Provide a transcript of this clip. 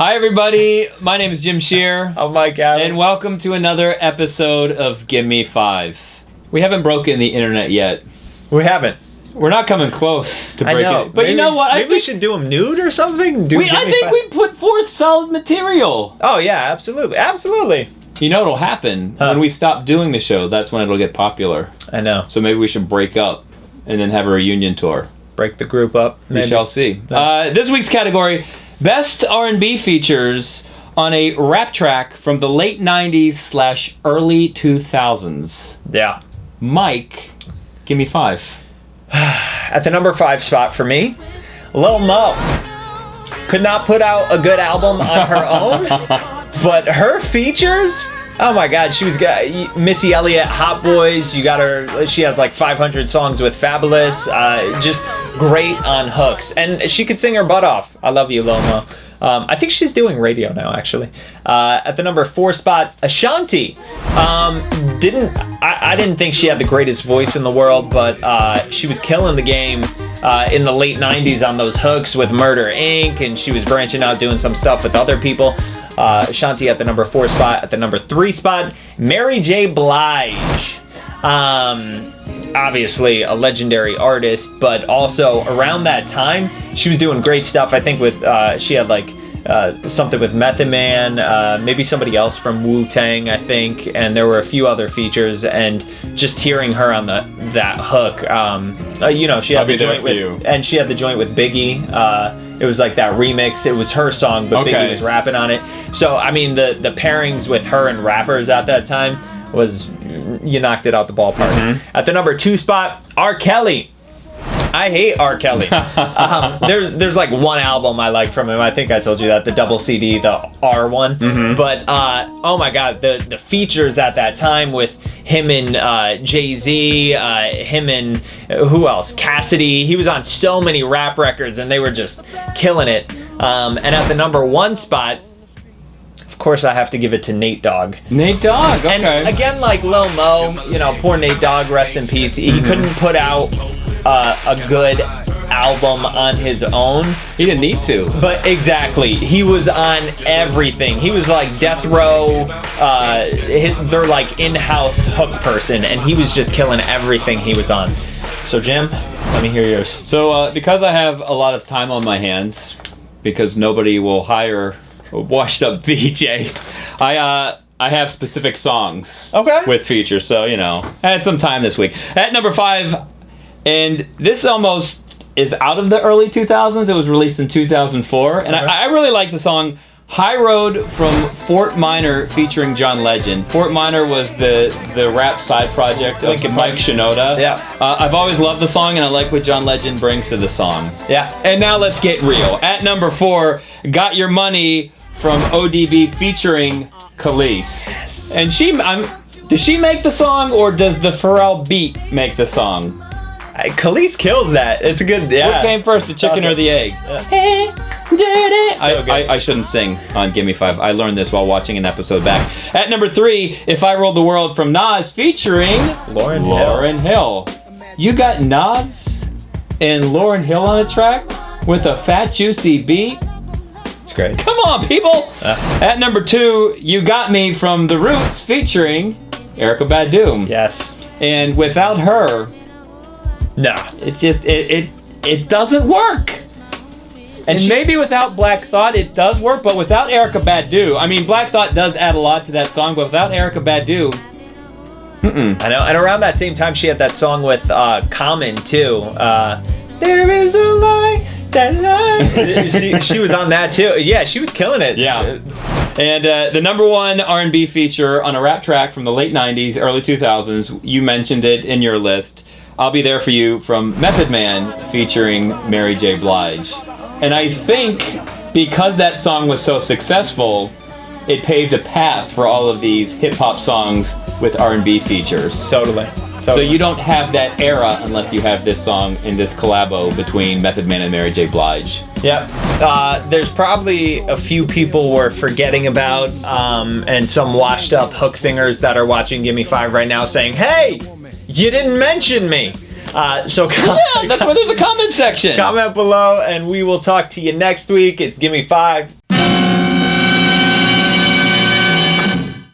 Hi, everybody. My name is Jim Shear. I'm Mike Allen. And welcome to another episode of Give Me 5. We haven't broken the internet yet. We haven't. We're not coming close to breaking it. But maybe, you know what? Maybe we should do them nude or something? I think we put forth solid material. Oh, yeah, absolutely. Absolutely. You know what'll happen? When we stop doing the show, that's when it'll get popular. I know. So maybe we should break up and then have a reunion tour. Break the group up. Maybe. We shall see. This week's category, Best R&B Features on a Rap Track from the late 90s / early 2000s. Yeah. Mike, give me 5. At the number 5 spot for me, Lil Mo. Could not put out a good album on her own, but her features, oh my God, she was Missy Elliott, Hot Boys. You got her. She has like 500 songs with Fabulous. Just great on hooks, and she could sing her butt off. I love you, Lil Mo. I think she's doing radio now, actually. At the number 4 spot, Ashanti. I didn't think she had the greatest voice in the world, but she was killing the game in the late 90s on those hooks with Murder Inc., and she was branching out doing some stuff with other people. Ashanti at the number 4 spot. At the number 3 spot, Mary J. Blige. Obviously a legendary artist, but also around that time she was doing great stuff. I think with she had like something with Method Man, maybe somebody else from Wu-Tang, I think, and there were a few other features, and just hearing her on that hook, she had the joint with, and she had the joint with Biggie. It was like that remix. It was her song, but Biggie was rapping on it. So I mean, the pairings with her and rappers at that time was, you knocked it out the ballpark. Mm-hmm. At the number 2 spot, R. Kelly. I hate R. Kelly. There's like one album I like from him. I think I told you that, the double CD, the R one. Mm-hmm. But oh my God, the features at that time with him and Jay-Z, him and who else? Cassidy. He was on so many rap records, and they were just killing it. And at the number 1 spot, of course, I have to give it to Nate Dogg. Nate Dogg, okay. And again, like Lil Mo, poor Nate Dogg, rest in peace. He couldn't put out a good album on his own. He didn't need to. But exactly, he was on everything. He was like Death Row, they're like in-house hook person, and he was just killing everything he was on. So Jim, let me hear yours. So because I have a lot of time on my hands, because nobody will hire a washed up VJ, I have specific songs with features, so I had some time this week. At number 5, and this almost is out of the early 2000s. It was released in 2004, and I really like the song High Road from Fort Minor featuring John Legend. Fort Minor was the rap side project of Mike Shinoda. Yeah. I've always loved the song, and I like what John Legend brings to the song. Yeah. And now let's get real. At number 4, Got Your Money from ODB featuring Kelis. Yes. And does she make the song, or does the Pharrell beat make the song? Kelis kills that. It's a good, What came first, the chicken or the egg? Yeah. Hey, dirty. So I shouldn't sing on Gimme 5. I learned this while watching an episode back. At number 3, If I Ruled the World from Nas featuring Lauryn Hill. You got Nas and Lauryn Hill on a track with a fat, juicy beat. It's great. Come on, people. At number 2, You Got Me from The Roots featuring Erykah Badu. Yes. And without her, no, it just it doesn't work. And maybe without Black Thought it does work, but without Erykah Badu, I mean, Black Thought does add a lot to that song, but without Erykah Badu, I know. And around that same time, she had that song with Common too. There is a light that light. she was on that too. Yeah, she was killing it. Yeah. And the number 1 R&B feature on a rap track from the late 90s, early 2000s, you mentioned it in your list, I'll Be There For You from Method Man featuring Mary J. Blige. And I think because that song was so successful, it paved a path for all of these hip-hop songs with R&B features. Totally. So you don't have that era unless you have this song in this collabo between Method Man and Mary J. Blige. Yep. There's probably a few people we're forgetting about, and some washed up hook singers that are watching Gimme 5 right now saying, hey, you didn't mention me. That's why there's a comment section. Comment below, and we will talk to you next week. It's Gimme 5.